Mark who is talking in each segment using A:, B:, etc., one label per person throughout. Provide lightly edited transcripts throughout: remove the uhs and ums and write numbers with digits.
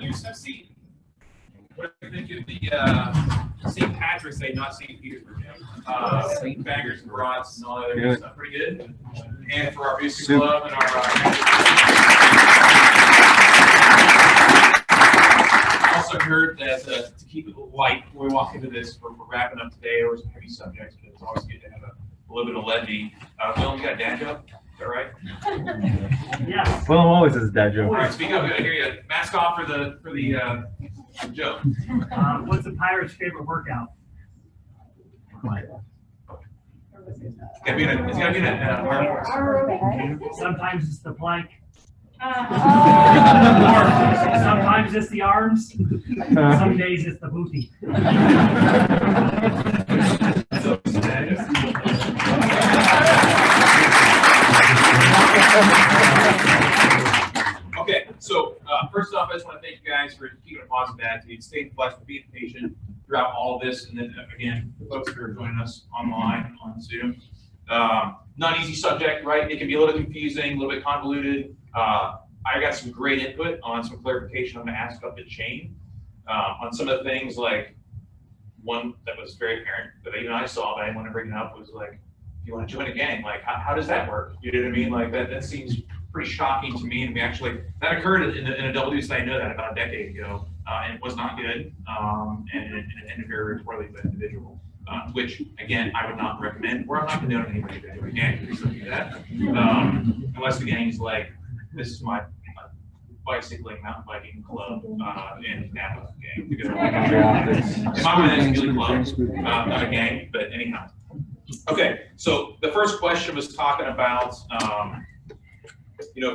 A: Deuce have seen. What do you think of the St. Patrick's Day, not St. Petersburg Day? Bangers and brats and all that other stuff. Pretty good. And for our music club and our also heard that to keep it light when we walk into this, we're wrapping up today. There were some heavy subjects, but it's always good to have a little bit of levity. Will, you got a dad joke? Is that right?
B: Yeah.
C: Well, I'm always his dad joke.
A: All right, speak up. I hear you. Mask off for the joke.
B: What's a pirate's favorite workout?
A: It's gotta be in a
B: Sometimes it's the plank. Sometimes it's the arms. Some days it's the booty.
A: Okay, so first off, I just want to thank you guys for keeping a positive attitude, staying flexible, being patient throughout all of this, and then again, the folks that are joining us online on Zoom. Not an easy subject, right? It can be a little confusing, a little bit convoluted. I got some great input on some clarification I'm going to ask up the chain on some of the things, like one that was very apparent that even I saw, but I didn't want to bring it up, was like, if you want to join a gang, like how does that work? You know what I mean? Like that seems pretty shocking to me, and we actually, that occurred in a WC, I know that about a decade ago, and it was not good, and it ended very poorly with an individual. Which again, I would not recommend, or I'm not condoning anybody to join a gang or something like that, unless the gang is like, this is my bicycling, mountain biking club in Napa gang. In my mind, that's a really club, not a gang, but anyhow. Okay, so the first question was talking about,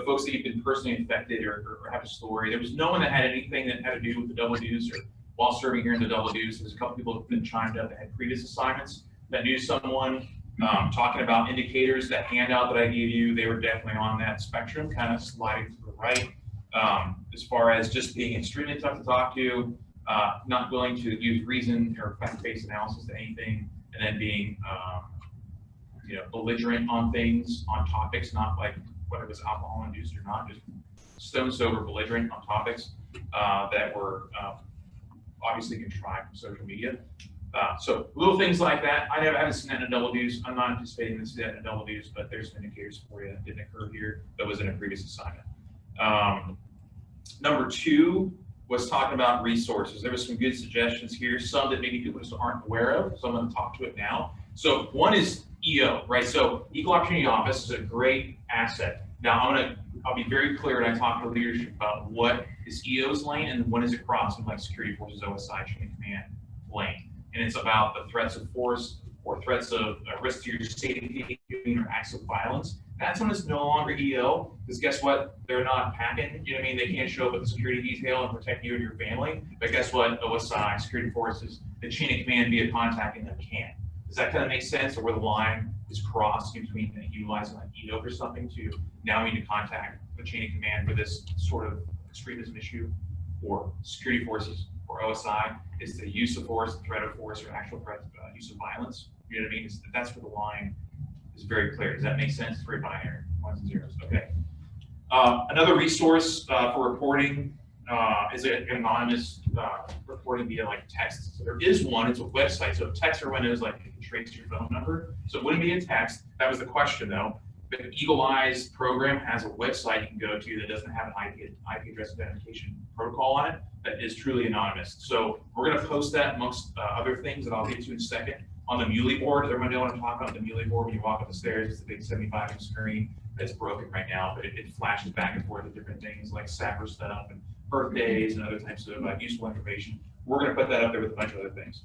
A: folks that you've been personally infected or have a story. There was no one that had anything that had to do with the double deuce or while serving here in the double deuce. There's a couple people that have been chimed up that had previous assignments that knew someone. Talking about indicators, that handout that I gave you, they were definitely on that spectrum, kind of sliding to the right. As far as just being extremely tough to talk to, not willing to use reason or fact-based analysis to anything, and then being belligerent on things, on topics, not like whether it was alcohol induced or not, just stone sober belligerent on topics that were obviously contrived from social media. So little things like that. I haven't seen that in a double deuce. I'm not anticipating to see that in a double deuce, but there's some indicators for you that didn't occur here that was in a previous assignment. Number two was talking about resources. There was some good suggestions here, some that maybe people just aren't aware of, so I'm going to talk to it now. So one is EO, right? So Equal Opportunity Office is a great asset. Now I'll be very clear when I talk to leadership about what is EO's lane and when is it crossing like Security Forces, OSI, Chain of Command lane. And it's about the threats of force or threats of risk to your safety or acts of violence. That's when it's no longer EO, because guess what? They're not packing, you know what I mean? They can't show up with the security detail and protect you and your family. But guess what? OSI, Security Forces, the chain of command via contacting them can. Does that kind of make sense? Or where the line is crossed between utilizing like EO for something to now need to contact the chain of command for this sort of extremism issue, or Security Forces or OSI is the use of force, the threat of force, or actual threat use of violence. You know what I mean? That's where the line is very clear. Does that make sense? It's very binary, ones and zeros. Okay. Another resource for reporting is an anonymous reporting via like text. So there is one. It's a website. So text or Windows, like you can trace your phone number. So it wouldn't be a text. That was the question though. The Eagle Eyes program has a website you can go to that doesn't have an IP address identification protocol on it that is truly anonymous. So we're going to post that amongst other things that I'll get to in a second on the Muley board. Everyone know what I'm talking about the Muley board. When you walk up the stairs, it's a big 75-inch screen that's broken right now, but it flashes back and forth with different things like sapper stuff and birthdays and other types of useful information. We're going to put that up there with a bunch of other things.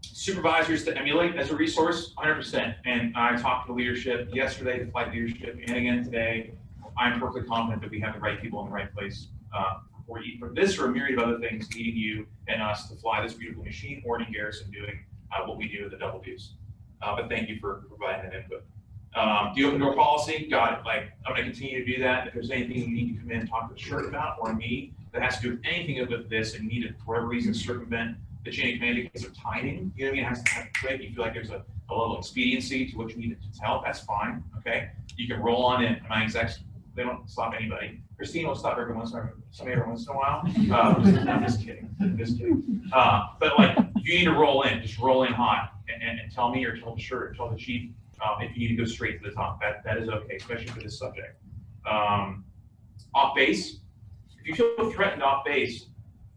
A: Supervisors to emulate as a resource, 100%. And I talked to the leadership yesterday, the flight leadership, and again today. I'm perfectly confident that we have the right people in the right place for this or a myriad of other things leading you and us to fly this beautiful machine, or in garrison doing what we do at the double deuce. But thank you for providing that input. The open door policy, got it. Like, I'm going to continue to do that. If there's anything you need to come in and talk to the shirt about, or me, that has to do with anything with this and need to, for whatever reason, circumvent the chain of command because of timing, you know what I mean? It has to happen quick. You feel like there's a level of expediency to what you need to tell, that's fine, okay? You can roll on in. My execs They don't stop anybody. Christine will stop every once in a while. I'm just kidding. I'm just kidding. But like, if you need to roll in, just roll in hot and tell me, or tell the shirt, tell the chief if you need to go straight to the top. That is okay, especially for this subject. Off base. If you feel threatened off base,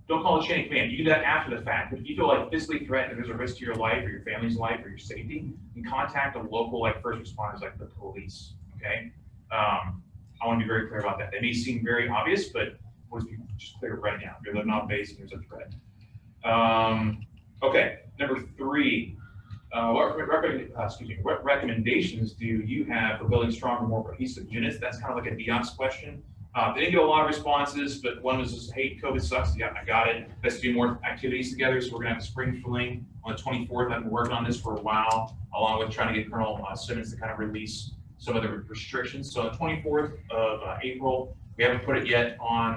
A: don't call the chain of command. You do that after the fact. But if you feel like physically threatened, there's a risk to your life or your family's life or your safety, you can contact a local like first responders, like the police. Okay. I want to be very clear about that. They may seem very obvious, but most people just clear it right now. If you're living off base and there's a threat. Okay, number 3. What recommendations do you have for building stronger, more cohesive units? That's kind of like a DEOX question. They didn't get a lot of responses, but one was just, hey, COVID sucks. Yeah, I got it. Let's do more activities together. So we're gonna have a spring fling on the 24th. I've been working on this for a while, along with trying to get Colonel Simmons to kind of release some of the restrictions. So the 24th of April, we haven't put it yet on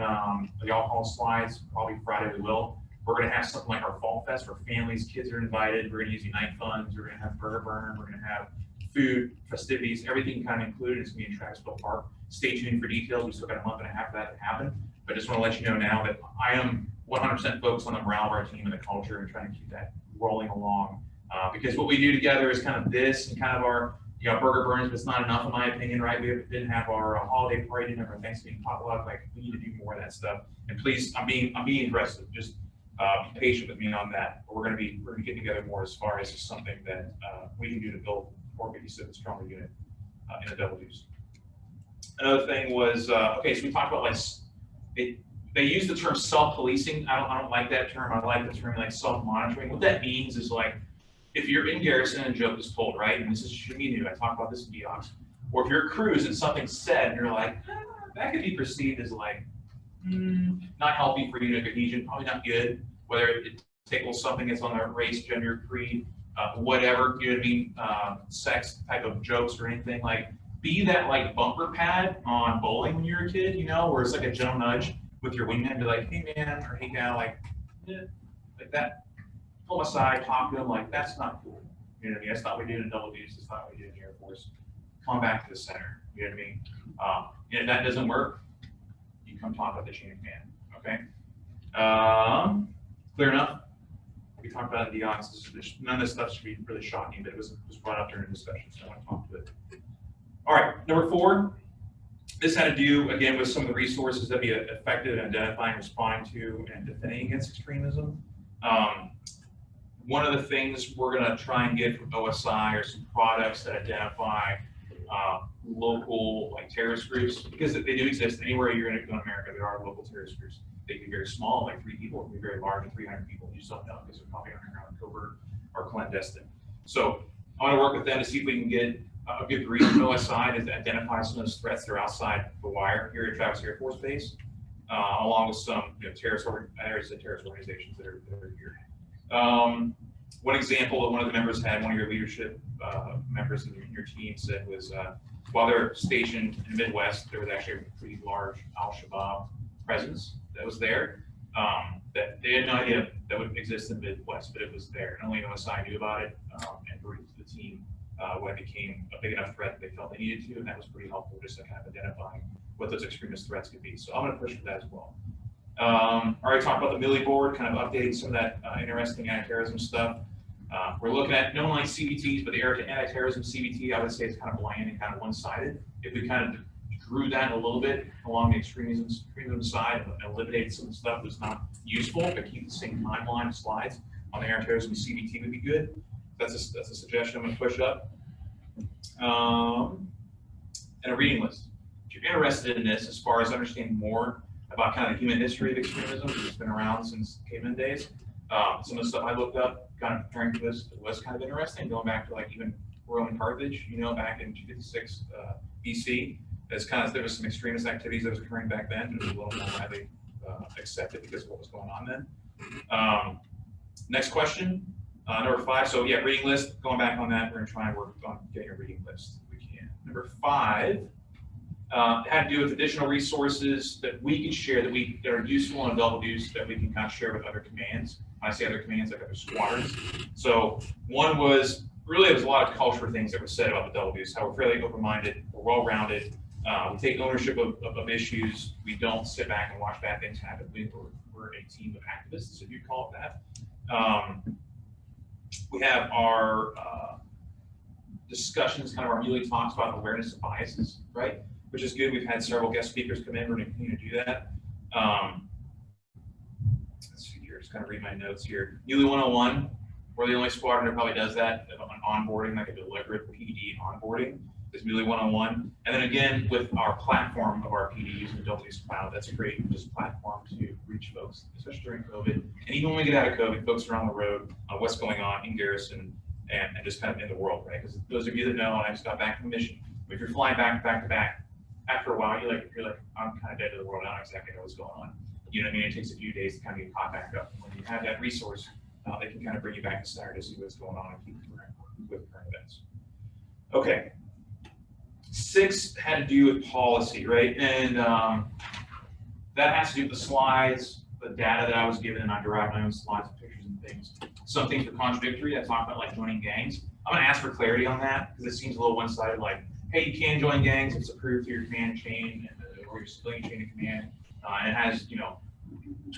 A: the alcohol slides. Probably Friday we will. We're going to have something like our Fall Fest for families. Kids are invited. We're going to use Unite funds. We're going to have burger burn. We're going to have food, festivities, everything kind of included. It's going to be in Travisville Park. Stay tuned for details. We still got a month and a half for that to happen. But I just want to let you know now that I am 100% focused on the morale of our team and the culture and trying to keep that rolling along. Because what we do together is kind of this and kind of our burger burns, but it's not enough in my opinion, right? We didn't have our holiday party, didn't have our Thanksgiving potluck. Like, we need to do more of that stuff. And please, I'm being aggressive. Just be patient with me on that. But we're gonna be getting together more as far as something that we can do to build more cohesive and stronger unit in the double deuce. Another thing was okay. So we talked about like they use the term self-policing. I don't like that term. I like the term like self-monitoring. What that means is like, if you're in garrison and a joke is told, right? And this shouldn't be new. I talk about this in DEOX. Or if you're a cruise and something's said and you're like, that could be perceived as like not healthy for unit cohesion, probably not good. Whether it tickles something that's on their race, gender, creed, whatever, you know what I mean, sex type of jokes or anything. Like, be that like bumper pad on bowling when you're a kid, where it's like a gentle nudge with your wingman, be like, hey man, or hey gal, like that. Pull them aside, talk to them, like, that's not cool. You know what I mean? That's not what we did in double deuce. That's not what we did in the Air Force. Come back to the center. You know what I mean? And if that doesn't work, you come talk about the chain of command. Okay? Clear enough? We talked about DEOX. None of this stuff should be really shocking, but it was brought up during the discussion, so I want to talk to it. All right, number 4. This had to do, again, with some of the resources that be effective in identifying, responding to, and defending against extremism. One of the things we're going to try and get from OSI are some products that identify local like terrorist groups, because they do exist anywhere you're going to go in America. There are local terrorist groups. They can be very small, like 3 people, or can be very large, like 300 people. You just don't know because they're probably underground, covert, or clandestine. So I want to work with them to see if we can get a good brief from OSI to identify some of those threats that are outside the wire here at Travis Air Force Base, along with some terrorist areas and terrorist organizations that are here. One example that one of the members had, one of your leadership members in your team said was, while they're stationed in the Midwest, there was actually a pretty large Al-Shabaab presence that was there. That they had no idea that would exist in the Midwest, but it was there. And only OSI knew about it and briefed the team when it became a big enough threat that they felt they needed to, and that was pretty helpful just to kind of identifying what those extremist threats could be. So I'm going to push for that as well. I already talked about the Millie board, kind of updating some of that interesting anti-terrorism stuff. We're looking at no like CBTs, but the anti-terrorism CBT, I would say, is kind of bland and kind of one-sided. If we kind of drew that a little bit along the extremism side and eliminated some of the stuff that's not useful, but keep the same timeline of slides on the anti-terrorism CBT would be good. That's a suggestion I'm going to push up. And a reading list. If you're interested in this, as far as understanding more about kind of the human history of extremism, because it's been around since caveman days. Some of the stuff I looked up, kind of preparing for this, was kind of interesting, going back to like even Roman Carthage, back in 256 BC. There was some extremist activities that was occurring back then, and it was a little more widely accepted because of what was going on then. Next question, number 5. So yeah, reading list. Going back on that, we're going to try and work on getting a reading list if we can. Number 5. Had to do with additional resources that we can share that are useful in double deuce that we can kind of share with other commands. When I say other commands, like other squadrons. So one was, really, there was a lot of cultural things that were said about the double deuce, how we're fairly open-minded, we're well-rounded, We take ownership of issues. We don't sit back and watch bad things happen. We're a team of activists, if you call it that. We have our discussions, kind of our yearly talks about awareness of biases, right? Which is good. We've had several guest speakers come in. We're going to continue to do that. Let's see here. Just kind of read my notes here. Muley 101. We're the only squadron that probably does that on onboarding, like a deliberate PD onboarding. Is Muley 101. And then again, with our platform of our PD using Adult Use Cloud, that's a great just platform to reach folks, especially during COVID. And even when we get out of COVID, folks are on the road, what's going on in Garrison and just kind of in the world, right? Because those of you that know, and I just got back from mission, if you're flying back to back, after a while, you're like, I'm kind of dead to the world. I don't exactly know what's going on. You know what I mean? It takes a few days to kind of get caught back up. When you have that resource, they can kind of bring you back to center to see what's going on and keep you with current events. Okay. 6 had to do with policy, right? And that has to do with the slides, the data that I was given, and I derived my own slides and pictures and things. Some things are contradictory. I talked about like joining gangs. I'm gonna ask for clarity on that because it seems a little one-sided, like, hey, you can join gangs if it's approved through your command chain or your civilian chain of command, and it has, you know,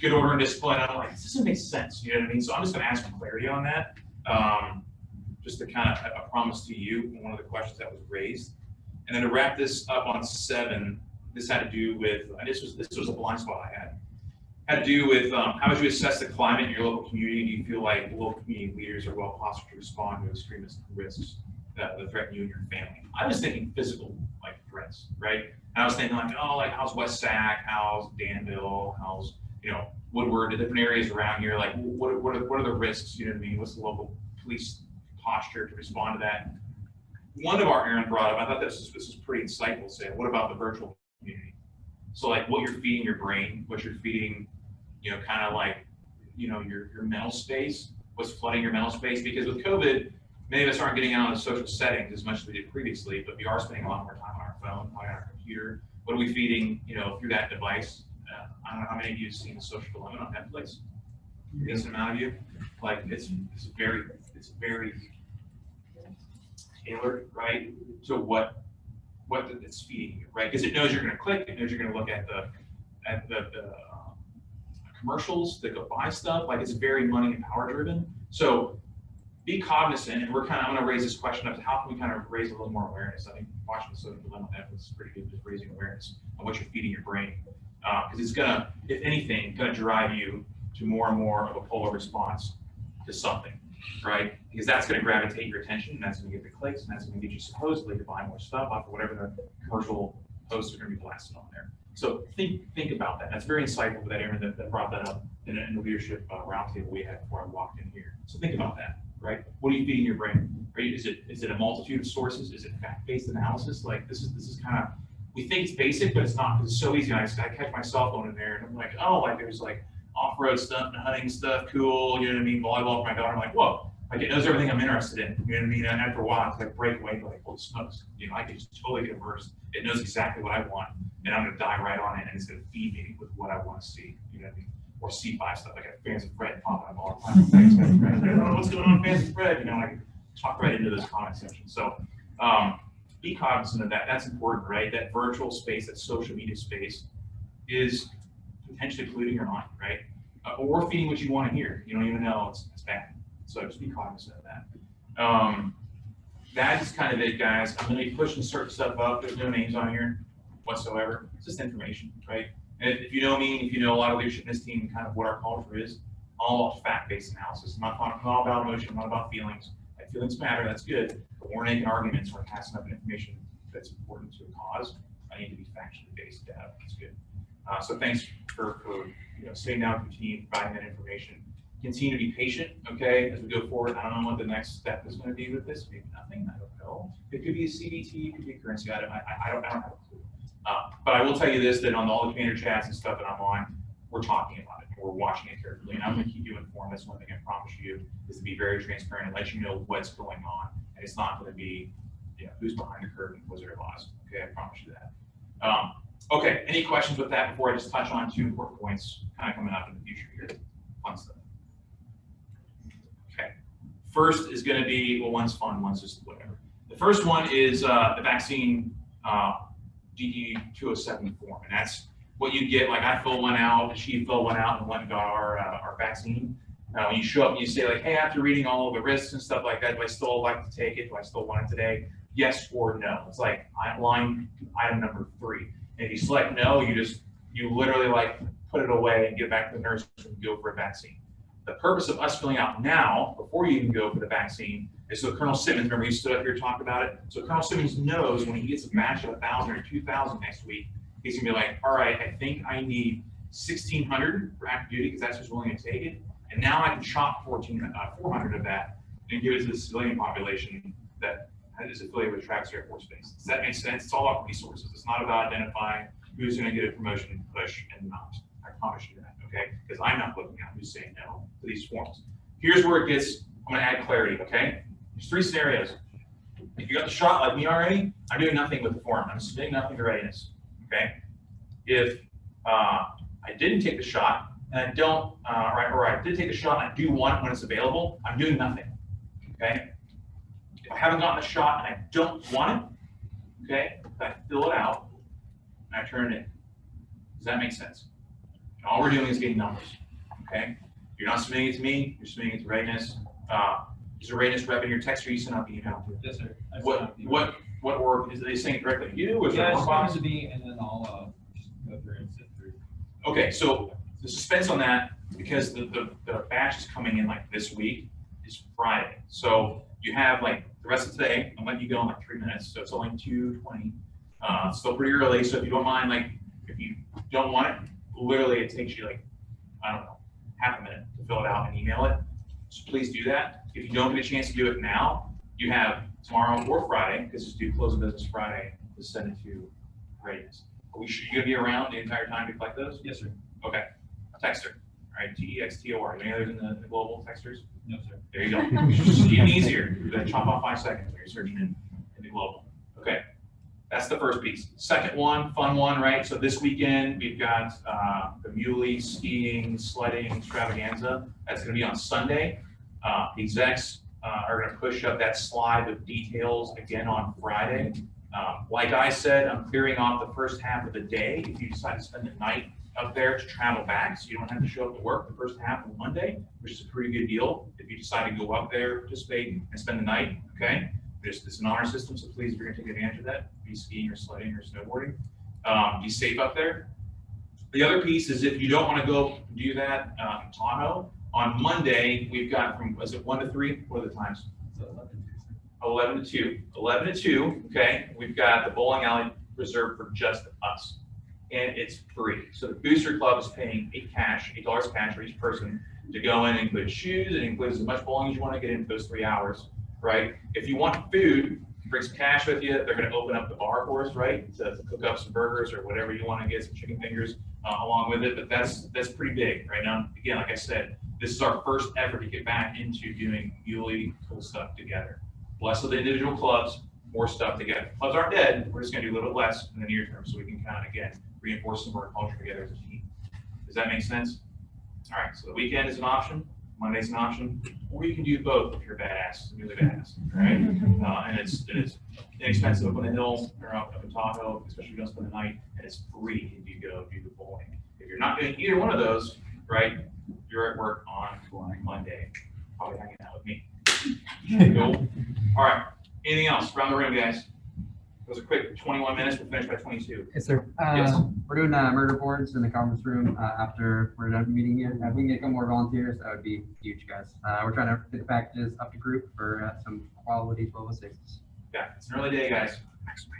A: good order and discipline. I'm like, this doesn't make sense, you know what I mean? So I'm just gonna ask for clarity on that. Just to kind of a promise to you, one of the questions that was raised. And then to wrap this up on 7, this had to do with, and this was a blind spot I had to do with how would you assess the climate in your local community? Do you feel like local community leaders are well postured to respond to extremist risks that threaten you and your family? I was thinking physical, like threats, right? And I was thinking like, oh, like how's West Sac, how's Danville, how's, you know, Woodward, the different areas around here, like what are the risks, you know what I mean? What's the local police posture to respond to that? One of our Aaron brought up, I thought this was pretty insightful, saying, what about the virtual community? So like what you're feeding your brain, what you're feeding, you know, kind of like, you know, your mental space, what's flooding your mental space, because with COVID, many of us aren't getting out of the social settings as much as we did previously, but we are spending a lot more time on our phone, on our computer. What are we feeding, you know, through that device? I don't know how many of you have seen The Social Dilemma on Netflix. A decent amount of you. Like it's very tailored, right, to what it's feeding you, right? Because it knows you're going to click, it knows you're going to look at the commercials that go buy stuff. Like it's very money and power driven. So be cognizant, and I'm going to raise this question up to how can we kind of raise a little more awareness. I think watching The Social Dilemma on Netflix is pretty good, just raising awareness on what you're feeding your brain, because it's going to, if anything, going to drive you to more and more of a polar response to something, right? Because that's going to gravitate your attention, and that's going to get the clicks, and that's going to get you supposedly to buy more stuff off of whatever the commercial posts are going to be blasted on there. So think about that. That's very insightful that Aaron that brought that up in the leadership roundtable we had before I walked in here. So think about that, right? What are you feeding your brain? Is it a multitude of sources? Is it fact-based analysis? Like this is kind of, we think it's basic, but it's not, because it's so easy. I catch my cell phone in there, and I'm like, oh, like there's like off-road stuff and hunting stuff, cool, you know what I mean? Volleyball for my daughter. I'm like, whoa, like it knows everything I'm interested in, you know what I mean? And after a while, it's like break away, like, well, smokes, you know, I can just totally get immersed. It knows exactly what I want, and I'm gonna dive right on it, and it's gonna feed me with what I want to see, you know what I mean? Or C5 stuff, like a Fancy Fred popping up all the time. Thanks, Fancy Fred. Oh, what's going on, Fancy Fred? You know, I can talk right into those comment sections. So be cognizant of that. That's important, right? That virtual space, that social media space is potentially polluting your mind, right? Or feeding what you want to hear. You don't even know it's bad. So just be cognizant of that. That is kind of it, guys. I'm going to be pushing certain stuff up. There's no names on here whatsoever. It's just information, right? And if you know me, if you know a lot of leadership in this team and kind of what our culture is, all about fact-based analysis. Not about emotion, not about feelings. Like feelings matter, that's good. But we're making arguments, we're passing up information that's important to a cause. I need to be factually based data. That's good. So thanks for sitting down with your team, providing that information. Continue to be patient, okay, as we go forward. I don't know what the next step is going to be with this. Maybe nothing. I don't know. It could be a CDT, it could be a currency item. I don't have a clue. But I will tell you this: that on all the commander chats and stuff that I'm on, we're talking about it. We're watching it carefully, and I'm going to keep you informed. That's one thing I promise you, is to be very transparent and let you know what's going on. And it's not going to be, who's behind the curtain, Wizard of Oz. Okay, I promise you that. Okay, any questions with that before I just touch on 2 important points kind of coming up in the future here? Fun stuff. Okay, first is going to be, well, one's fun, one's just whatever. The first one is the vaccine DD-207 form, and that's what you get. Like I fill one out, she filled one out, and went and got our vaccine. When you show up and you say like, hey, after reading all of the risks and stuff like that, do I still like to take it? Do I still want it today? Yes or no. It's like line item number 3. And if you select no, you literally like put it away and get back to the nurse and go for a vaccine. The purpose of us filling out now, before you even go for the vaccine, is so Colonel Simmons, remember you stood up here and talked about it? So Colonel Simmons knows when he gets a batch of 1,000 or 2,000 next week, he's gonna be like, all right, I think I need 1,600 for active duty because that's who's willing to take it. And now I can chop 400 of that and give it to the civilian population that is affiliated with Travis Air Force Base. Does that make sense? It's all about resources. It's not about identifying who's going to get a promotion, push, and not. I promise you that, okay? Because I'm not looking at who's saying no to these forms. Here's where it gets, I'm going to add clarity, okay? There's 3 scenarios. If you got the shot like me already, I'm doing nothing with the form. I'm submitting nothing to readiness, okay? If I didn't take the shot, and I don't, or I did take the shot and I do want it when it's available, I'm doing nothing, okay? If I haven't gotten the shot and I don't want it, okay, I fill it out and I turn it in. Does that make sense? And all we're doing is getting numbers, okay? You're not submitting it to me, you're submitting it to readiness. Is the readiness rep in your text or you send out the email?
C: Yes, sir.
A: What org, is they saying it directly to you? Or is
C: Yeah,
A: there
C: it's
A: one
C: supposed
A: box?
C: to be, and then I'll just go through and sit through.
A: Okay, so the suspense on that, because the batch is coming in like this week, is Friday. So you have like the rest of today. I'm letting you go in like 3 minutes, so it's only 2:20. It's still pretty early, so if you don't mind, like if you don't want it, literally it takes you like, I don't know, half a minute to fill it out and email it. So please do that. If you don't get a chance to do it now, you have tomorrow or Friday, because it's due close of business Friday, to send it to readiness. You gonna be around the entire time to collect those?
C: Yes, sir.
A: Okay. Texter, all right, TEXTOR. Any others in the global texters?
C: No, sir.
A: There you go. It's even easier. You're gonna chop off 5 seconds when you're searching in the global. Okay, that's the first piece. Second one, fun one, right? So this weekend we've got the muley skiing, sledding extravaganza. That's gonna be on Sunday. The execs are gonna push up that slide with details again on Friday. Like I said, I'm clearing off the first half of the day if you decide to spend the night up there to travel back, so you don't have to show up to work the first half of Monday, which is a pretty good deal if you decide to go up there, participate, and spend the night, okay? It's an honor system, so please, if you're gonna take advantage of that, be skiing or sledding or snowboarding. Be safe up there. The other piece is if you don't wanna go do that in Tahoe, on Monday, we've got from, was it 1 to 3? What are the times?
C: So 11 to 2, sir.
A: 11 to 2. 11 to 2, okay? We've got the bowling alley reserved for just us. And it's free. So the Booster Club is paying $8 cash for each person to go in and include shoes and includes as much bowling as you want to get in those 3 hours, right? If you want food, bring some cash with you. They're going to open up the bar for us, right? To cook up some burgers or whatever you want to get, some chicken fingers along with it. But that's pretty big right now. Again, like I said, this is our first effort to get back into doing really cool stuff together. Less of the individual clubs, more stuff together. Clubs aren't dead. We're just going to do a little bit less in the near term so we can kind of, again, reinforce some of our culture together as a team. Does that make sense? All right, so the weekend is an option, Monday's an option, or you can do both if you're badass, really badass, right? And it's inexpensive up on the hill or up in Tahoe, especially if you don't spend the night, and it's free if you go do the bowling. If you're not doing either one of those, right, you're at work on Monday, probably hanging out with me. Cool. All right, anything else around the room, guys? It was a quick 21 minutes, we'll finish by 22.
D: Yes, sir.
A: Yes.
D: We're doing murder boards in the conference room after we're done meeting here. If we can get some more volunteers, that would be huge, guys. We're trying to get the packages up to group for some quality 1206s.
A: Yeah, it's an early day, guys.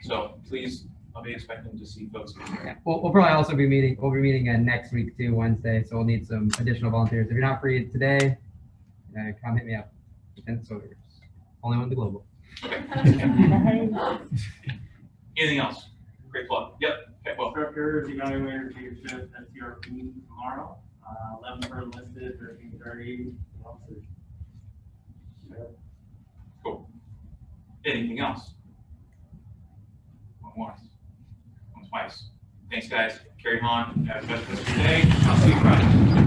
A: So please, I'll be expecting to see folks.
D: Yeah. We'll probably also be meeting. We'll be meeting next week too, Wednesday. So we'll need some additional volunteers. If you're not free today, come hit me up. And so there's only one the global.
A: Okay. Anything else? Great plug. Yep. Okay, well.
E: Instructors, evaluator, teacher shift, STRP tomorrow, 11 for enlisted, 13:30.
A: Cool. Anything else? One once. One twice. Thanks, guys. Carry on. Have the best of your day. I'll see you Friday.